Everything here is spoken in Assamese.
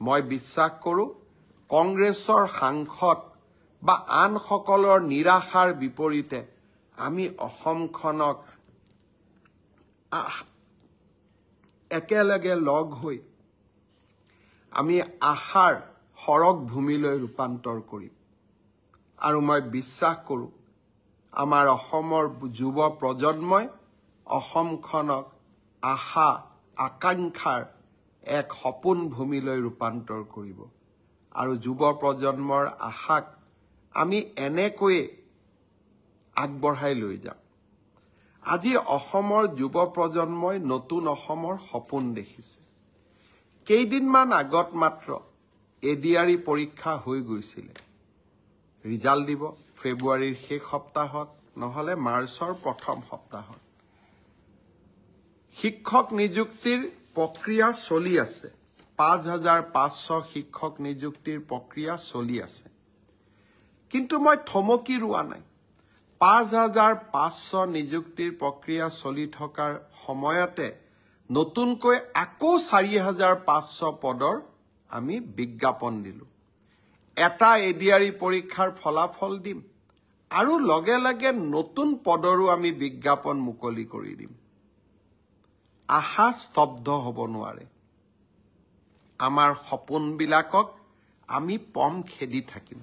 মই বিশ্বাস কৰোঁ কংগ্ৰেছৰ সাংসদ বা আন সকলৰ নিৰাশাৰ বিপৰীতে আমি অসমখনক একেলগে লগ হৈ আমি আশাৰ সৰগ ভূমিলৈ ৰূপান্তৰ কৰিম আৰু মই বিশ্বাস কৰোঁ আমাৰ অসমৰ যুৱ প্ৰজন্মই অসমখনক আশা আকাংক্ষাৰ এক সপোন ভূমিলৈ ৰূপান্তৰ কৰিব আৰু যুৱ প্ৰজন্মৰ আশাক আমি এনেকৈয়ে আগবঢ়াই লৈ যাম আজি অসমৰ যুৱ প্ৰজন্মই নতুন অসমৰ সপোন দেখিছে কেইদিনমান আগত মাত্ৰ এডিআৰই পৰীক্ষা হৈ গৈছিলে ৰিজাল্ট দিব ফেব্ৰুৱাৰীৰ শেষ সপ্তাহত নহলে মাৰ্চৰ প্ৰথম সপ্তাহত শিক্ষক নিযুক্তিৰ প্ৰক্ৰিয়া চলি আছে ৫৫০০ শিক্ষক নিযুক্তিৰ প্ৰক্ৰিয়া চলি আছে কিন্তু মই থমকি ৰোৱা নাই ৫৫০০ নিযুক্তিৰ প্ৰক্ৰিয়া চলি থকাৰ সময়তে নতুনকৈ আকৌ ৪৫০০ পদৰ আমি বিজ্ঞাপন দিলোঁ এটা এডিআৰই পৰীক্ষাৰ ফলাফল দিম আৰু লগে লগে নতুন পদৰো আমি বিজ্ঞাপন মুকলি কৰি দিম আশা স্তব্ধ হ'ব নোৱাৰে আমাৰ সপোনবিলাকক আমি পম খেদি থাকিম